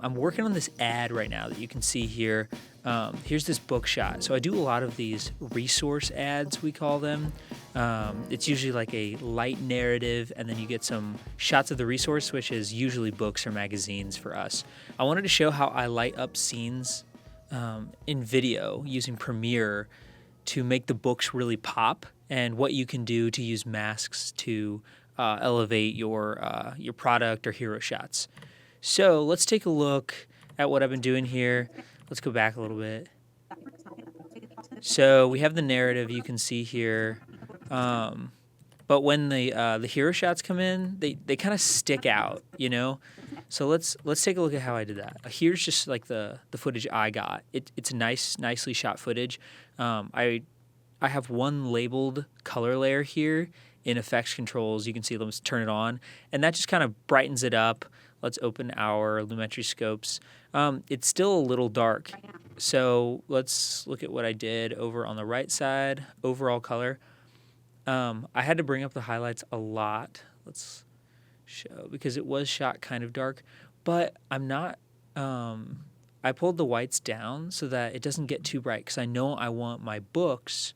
I'm working on this ad right now that you can see here. Here's this book shot. So I do a lot of these resource ads, we call them. It's usually like a light narrative, and then you get some shots of the resource, which is usually books or magazines for us. I wanted to show how I light up scenes in video using Premiere to make the books really pop, and what you can do to use masks to elevate your product or hero shots. So let's take a look at what I've been doing here. Let's go back a little bit. So we have the narrative you can see here, but when the hero shots come in, they kind of stick out, you know. So let's take a look at how I did that. Here's just like the footage I got. It's nicely shot footage. I have one labeled color layer here in effects controls. You can see, let's turn it on, and that just kind of brightens it up. Let's open our Lumetri scopes. It's still a little dark, so let's look at what I did over on the right side, overall color. I had to bring up the highlights a lot. Let's show, because it was shot kind of dark, but I'm not, I pulled the whites down so that it doesn't get too bright, because I know I want my books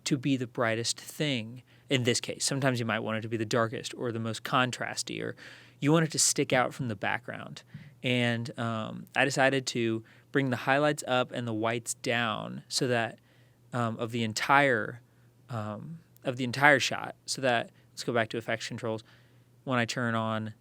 to be the brightest thing in this case. Sometimes you might want it to be the darkest or the most contrasty, or you want it to stick out from the background. And I decided to bring the highlights up and the whites down so that of the entire shot. So that, let's go back to effects controls. When I turn on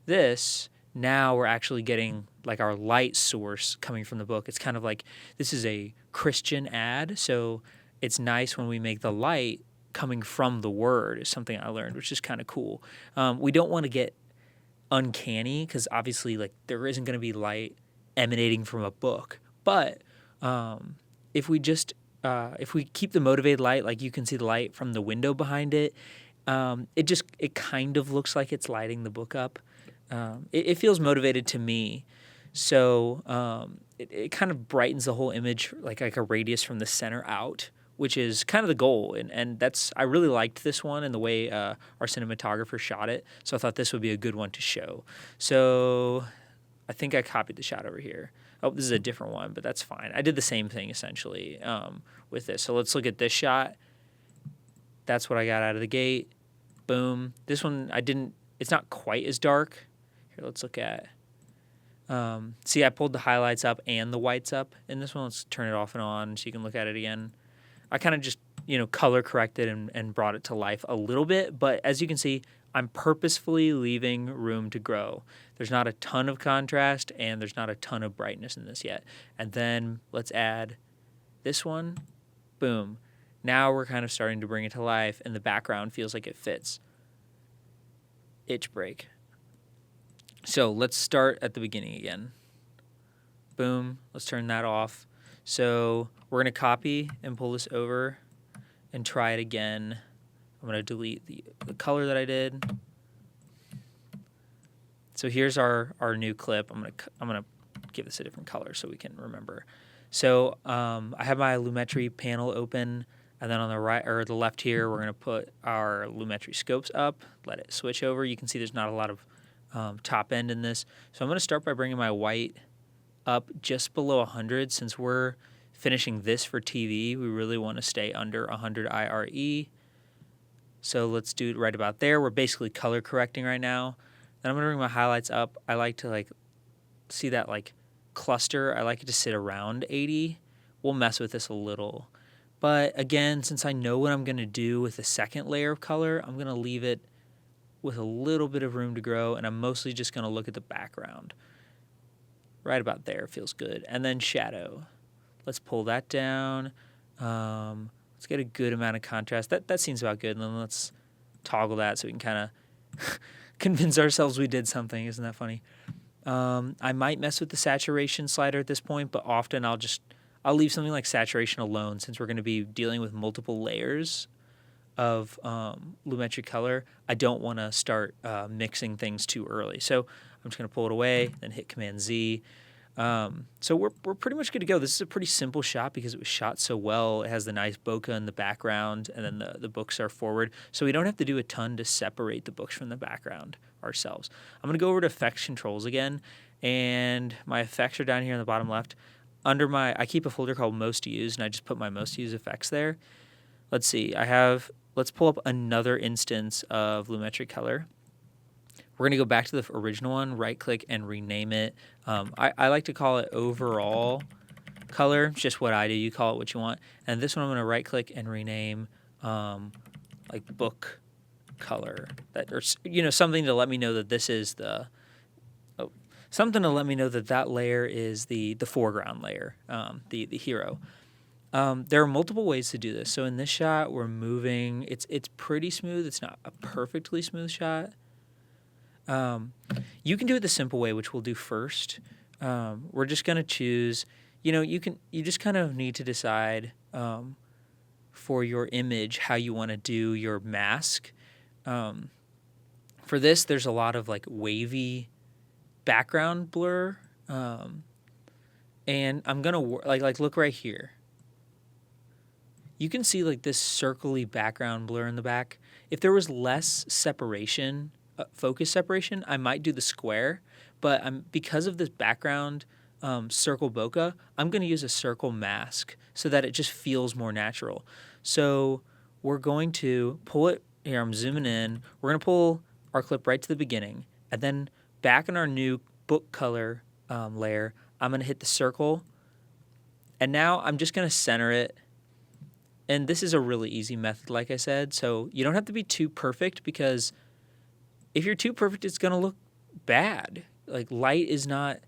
this, now we're actually getting like our light source coming from the book. It's kind of like, this is a Christian ad, so it's nice when we make the light coming from the word, is something I learned, which is kind of cool. We don't want to get uncanny, because obviously like there isn't going to be light emanating from a book, but if we keep the motivated light, like you can see the light from the window behind it, it kind of looks like it's lighting the book up. It feels motivated to me, so it kind of brightens the whole image like a radius from the center out, which is kind of the goal. And that's, I really liked this one and the way our cinematographer shot it. So I thought this would be a good one to show. So I think I copied the shot over here. Oh, this is a different one, but that's fine. I did the same thing essentially with this. So let's look at this shot. That's what I got out of the gate. Boom. This one, it's not quite as dark. Here, let's look at, see, I pulled the highlights up and the whites up in this one. Let's turn it off and on so you can look at it again. I kind of just, color corrected and brought it to life a little bit. But as you can see, I'm purposefully leaving room to grow. There's not a ton of contrast, and there's not a ton of brightness in this yet. And then let's add this one. Boom. Now we're kind of starting to bring it to life, and the background feels like it fits. Itch break. So let's start at the beginning again. Boom. Let's turn that off. So we're going to copy and pull this over and try it again. I'm going to delete the color that I did. So here's our new clip. I'm going to give this a different color so we can remember. So I have my Lumetri panel open, and then on the right or the left here, we're going to put our Lumetri scopes up, let it switch over. You can see there's not a lot of top end in this. So I'm going to start by bringing my white up just below 100. Since we're finishing this for TV, we really want to stay under 100 IRE. So let's do it right about there. We're basically color correcting right now. Then I'm going to bring my highlights up. I like to see that cluster. I like it to sit around 80. We'll mess with this a little. But again, since I know what I'm going to do with the second layer of color, I'm going to leave it with a little bit of room to grow, and I'm mostly just going to look at the background. Right about there feels good. And then shadow. Let's pull that down. Let's get a good amount of contrast. That seems about good. And then let's toggle that so we can kind of convince ourselves we did something. Isn't that funny? I might mess with the saturation slider at this point, but often I'll leave something like saturation alone, since we're going to be dealing with multiple layers of Lumetri Color. I don't want to start mixing things too early. So I'm just going to pull it away, then hit Command Z. So we're pretty much good to go. This is a pretty simple shot because it was shot so well. It has the nice bokeh in the background, and then the books are forward. So we don't have to do a ton to separate the books from the background ourselves. I'm going to go over to effects controls again, and my effects are down here in the bottom left. I keep a folder called most used, and I just put my most used effects there. Let's see, let's pull up another instance of Lumetri Color. We're going to go back to the original one, right click and rename it. I like to call it overall color. It's just what I do. You call it what you want. And this one I'm going to right click and rename like book color, or something to let me know that this is something to let me know that that layer is the foreground layer, the hero. There are multiple ways to do this. So in this shot, we're moving. It's pretty smooth. It's not a perfectly smooth shot. You can do it the simple way, which we'll do first. We're just going to choose, you just kind of need to decide for your image how you want to do your mask. For this, there's a lot of like wavy background blur. And I'm going to like look right here. You can see like this circly background blur in the back. If there was less separation, focus separation, I might do the square, but because of this background circle bokeh, I'm going to use a circle mask so that it just feels more natural. So we're going to pull it here. I'm zooming in. We're going to pull our clip right to the beginning, and then back in our new book color layer, I'm going to hit the circle, and now I'm just going to center it. And this is a really easy method, like I said, so you don't have to be too perfect, because if you're too perfect, it's going to look bad. Like, light is not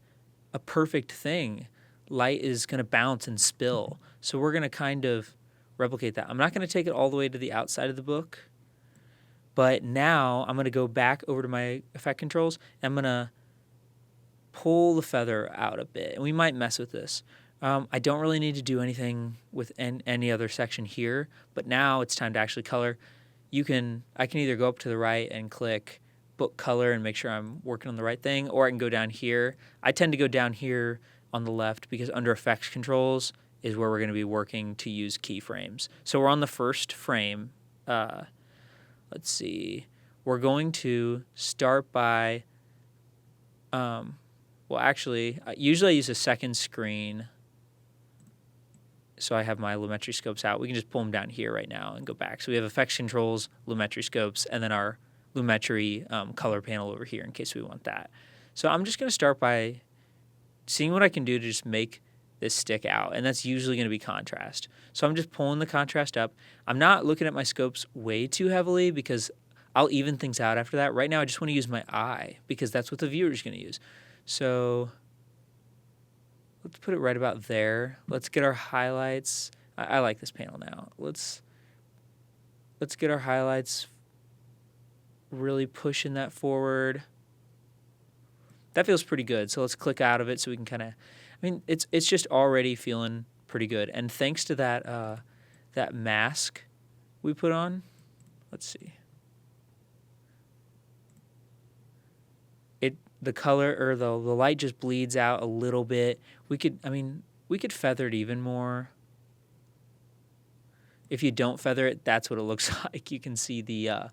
a perfect thing. Light is going to bounce and spill. So we're going to kind of replicate that. I'm not going to take it all the way to the outside of the book, but now I'm going to go back over to my effect controls, and I'm going to pull the feather out a bit. And we might mess with this. I don't really need to do anything with any other section here, but now it's time to actually color. I can either go up to the right and click book color and make sure I'm working on the right thing, or I can go down here. I tend to go down here on the left because under effects controls is where we're going to be working to use keyframes. So we're on the first frame. Let's see. We're going to start by, usually I use a second screen. So I have my Lumetri scopes out. We can just pull them down here right now and go back. So we have effects controls, Lumetri scopes, and then our Lumetri color panel over here in case we want that. So I'm just going to start by seeing what I can do to just make this stick out, and that's usually going to be contrast. So I'm just pulling the contrast up. I'm not looking at my scopes way too heavily because I'll even things out after that. Right now I just want to use my eye because that's what the viewer is going to use. So let's put it right about there. Let's get our highlights. I like this panel now. Let's get our highlights, really pushing that forward. That feels pretty good. So let's click out of it so we can kind of, it's just already feeling pretty good. And thanks to that mask we put on, let's see. The color or the light just bleeds out a little bit. We could feather it even more. If you don't feather it, that's what it looks like. You can see the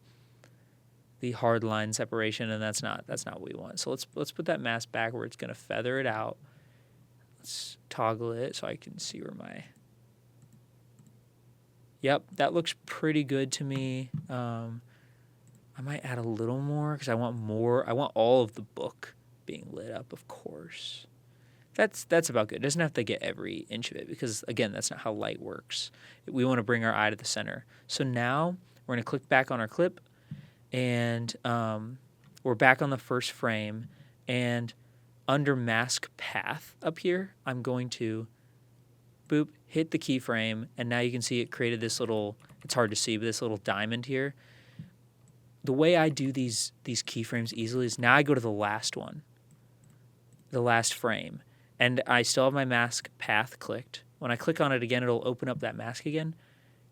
hard line separation, and that's not what we want. So let's put that mask back where it's going to feather it out. Let's toggle it so I can see where my. Yep, that looks pretty good to me. I might add a little more because I want more. I want all of the book being lit up, of course. That's about good. It doesn't have to get every inch of it because, again, that's not how light works. We want to bring our eye to the center. So now we're going to click back on our clip, and we're back on the first frame. And under mask path up here, I'm going to boop, hit the keyframe, and now you can see it created this little, it's hard to see, but this little diamond here. The way I do these keyframes easily is now I go to the last one, the last frame, and I still have my mask path clicked. When I click on it again, it'll open up that mask again,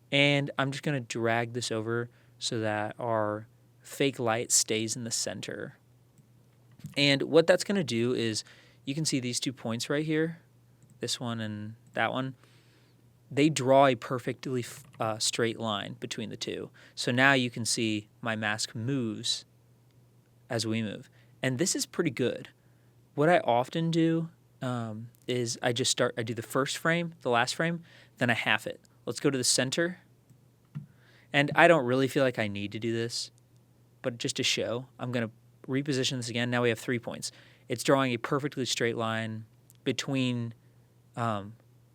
and I'm just going to drag this over so that our fake light stays in the center. And what that's going to do is you can see these 2 points right here, this one and that one. They draw a perfectly straight line between the two. So now you can see my mask moves as we move. And this is pretty good. what I often do is I do the first frame, the last frame, then I half it. Let's go to the center. And I don't really feel like I need to do this, but just to show, I'm going to reposition this again. Now we have 3 points. It's drawing a perfectly straight line between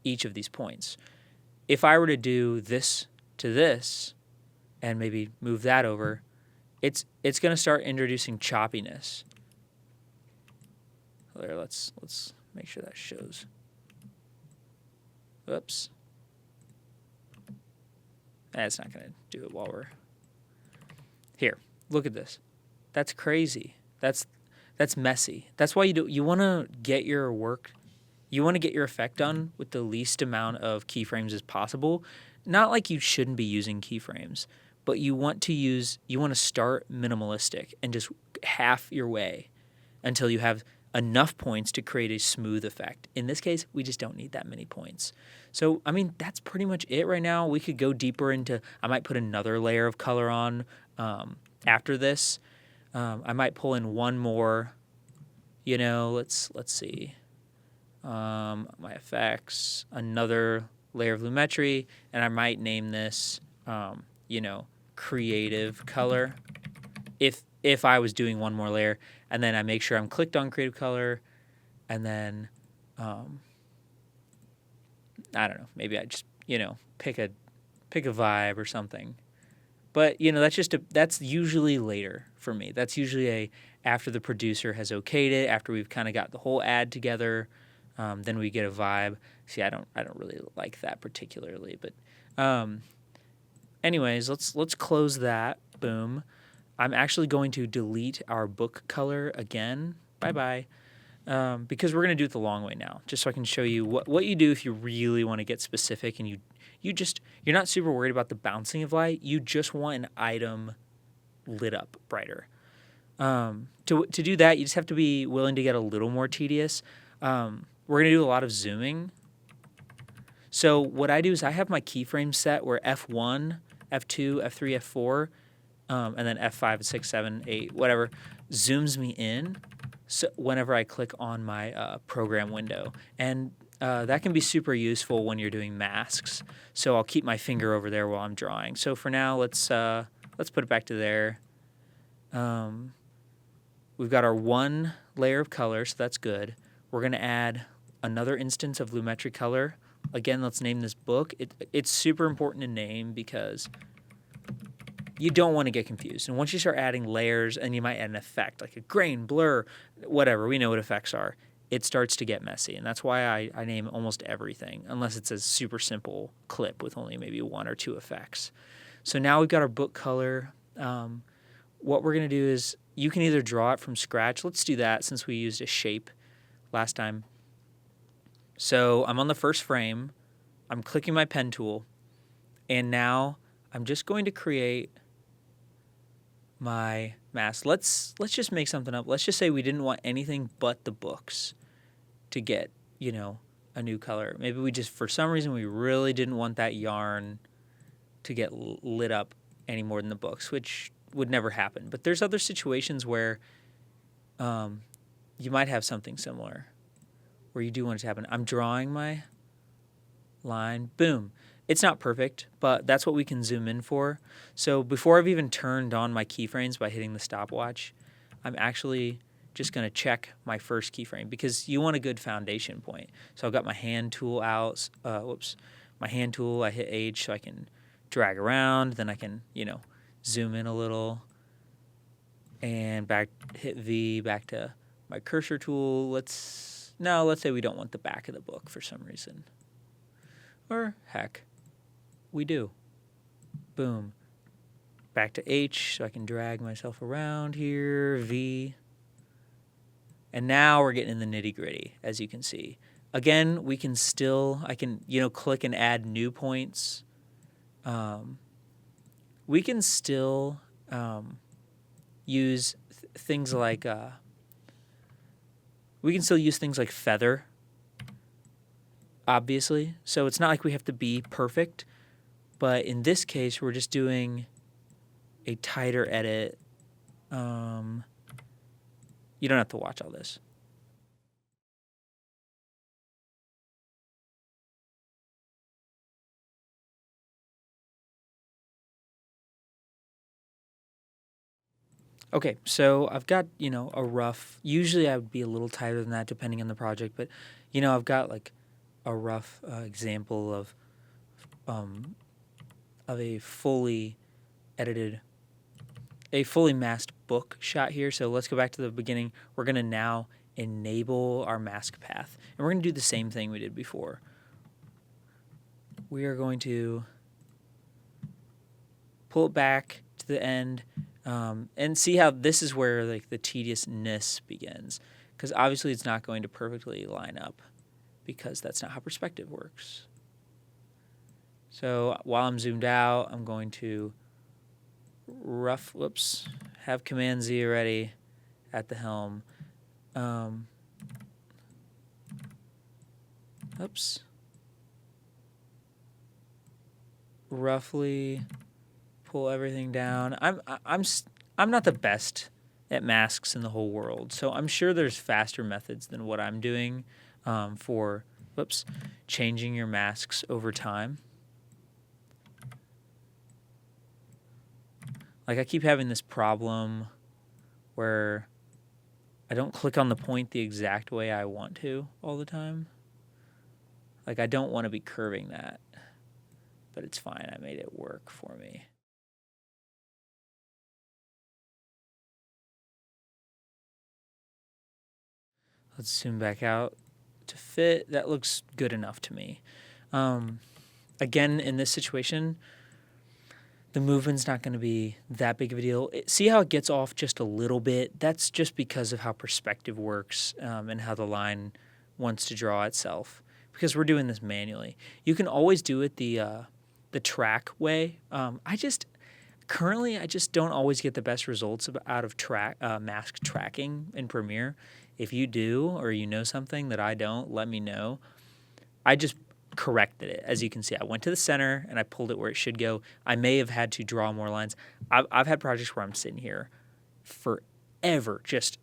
each of these points. If I were to do this to this and maybe move that over, it's going to start introducing choppiness. There, let's make sure that shows. Oops. That's not going to do it while we're here. Look at this. That's crazy. That's messy. That's why you want to get your work, you want to get your effect done with the least amount of keyframes as possible. Not like you shouldn't be using keyframes, but you want to start minimalistic and just half your way until you have enough points to create a smooth effect. In this case, we just don't need that many points. So, I mean, that's pretty much it right now. We could go deeper into, I might put another layer of color on after this. I might pull in one more, let's see. My effects, another layer of Lumetri, and I might name this, creative color. If I was doing one more layer, and then I make sure I'm clicked on creative color, and then I don't know, maybe I just pick a vibe or something. But that's usually later for me. That's usually after the producer has okayed it, after we've kind of got the whole ad together, then we get a vibe. See, I don't really like that particularly, but anyways, let's close that. Boom. I'm actually going to delete our book color again. Bye-bye. Because we're going to do it the long way now, just so I can show you what you do if you really want to get specific and you're not super worried about the bouncing of light. You just want an item lit up brighter. To do that, you just have to be willing to get a little more tedious. We're going to do a lot of zooming. So what I do is I have my keyframe set where F1, F2, F3, F4, and then F5, 6, 7, 8, whatever, zooms me in so whenever I click on my program window. And that can be super useful when you're doing masks. So I'll keep my finger over there while I'm drawing. So for now, let's put it back to there. We've got our one layer of color, so that's good. We're going to add another instance of Lumetri Color. Again, let's name this book. It's super important to name because you don't want to get confused. And once you start adding layers, and you might add an effect, like a grain, blur, whatever, we know what effects are, it starts to get messy. And that's why I name almost everything, unless it's a super simple clip with only maybe 1 or 2 effects. So now we've got our book color. What we're going to do is you can either draw it from scratch. Let's do that since we used a shape last time. So I'm on the first frame. I'm clicking my pen tool. And now I'm just going to create my mask. Let's just make something up. Let's just say we didn't want anything but the books to get, a new color. Maybe we just, for some reason, we really didn't want that yarn to get lit up any more than the books, which would never happen. But there's other situations where you might have something similar where you do want it to happen. I'm drawing my line. Boom. It's not perfect, but that's what we can zoom in for. So before I've even turned on my keyframes by hitting the stopwatch, I'm actually just going to check my first keyframe because you want a good foundation point. So I've got my hand tool out. My hand tool, I hit H so I can drag around. Then I can, zoom in a little. And hit V, back to my cursor tool. Let's say we don't want the back of the book for some reason. Or heck, we do. Boom. Back to H so I can drag myself around here. V. And now we're getting in the nitty gritty, as you can see. Again, I can, click and add new points. We can still use things like, feather, obviously. So it's not like we have to be perfect. But in this case, we're just doing a tighter edit. You don't have to watch all this. Okay, so I've got, a rough, usually I would be a little tighter than that depending on the project, but, I've got like a rough example um, of a fully edited, a fully masked book shot here. So let's go back to the beginning. We're going to now enable our mask path, and we're going to do the same thing we did before. We are going to pull it back to the end, and see how this is where like the tediousness begins, because obviously it's not going to perfectly line up because that's not how perspective works. So while I'm zoomed out, I'm going to have Command Z ready at the helm. Roughly pull everything down. I'm not the best at masks in the whole world, so I'm sure there's faster methods than what I'm doing for changing your masks over time. Like I keep having this problem where I don't click on the point the exact way I want to all the time. Like I don't want to be curving that, but it's fine. I made it work for me. Let's zoom back out to fit. That looks good enough to me. Again, in this situation, the movement's not going to be that big of a deal. See how it gets off just a little bit? That's just because of how perspective works and how the line wants to draw itself, because we're doing this manually. You can always do it the track way. I just don't always get the best results out of mask tracking in Premiere. If you do, or you know something that I don't, let me know. I just corrected it. As you can see, I went to the center and I pulled it where it should go. I may have had to draw more lines. I've had projects where I'm sitting here forever, just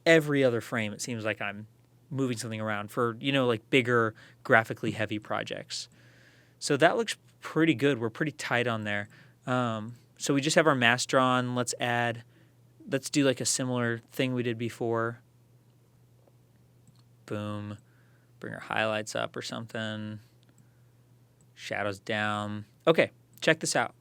every other frame it seems like I'm moving something around for, like bigger graphically heavy projects. So that looks pretty good. We're pretty tight on there. So we just have our mask drawn. Let's do like a similar thing we did before. Boom. Bring our highlights up or something. Shadows down. Okay, check this out.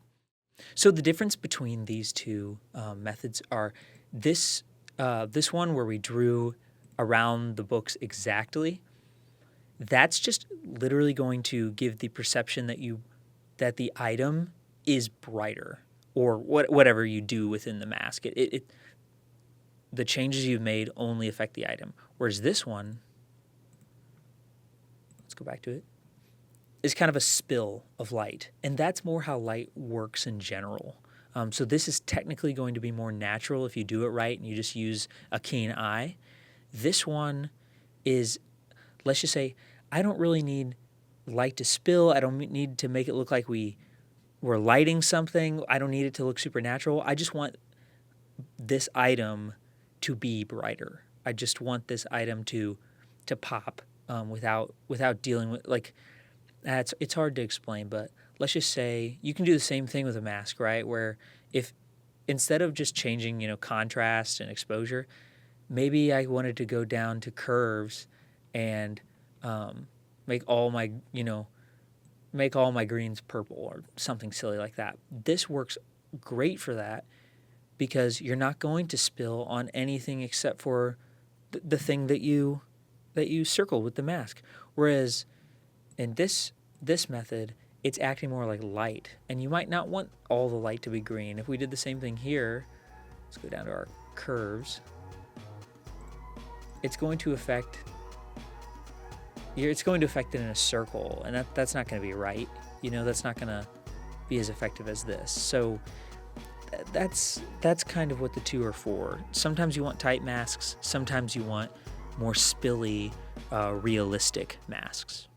So the difference between these two methods are this one where we drew around the books exactly. That's just literally going to give the perception that the item is brighter, or whatever you do within the mask. The changes you've made only affect the item. Whereas this one, let's go back to it, is kind of a spill of light. And that's more how light works in general. So this is technically going to be more natural if you do it right and you just use a keen eye. This one is, let's just say, I don't really need light to spill. I don't need to make it look like we're lighting something. I don't need it to look supernatural. I just want this item to be brighter. I just want this item to pop without dealing with, like, it's hard to explain, but let's just say you can do the same thing with a mask, right? Where if instead of just changing, contrast and exposure, maybe I wanted to go down to curves and make all my greens purple or something silly like that. This works great for that because you're not going to spill on anything except for the thing that you circled with the mask. Whereas in this method, it's acting more like light, and you might not want all the light to be green. If we did the same thing here, let's go down to our curves. It's going to affect it in a circle, and that's not going to be right. That's not going to be as effective as this. So that's kind of what the two are for. Sometimes you want tight masks. Sometimes you want more spilly, realistic masks.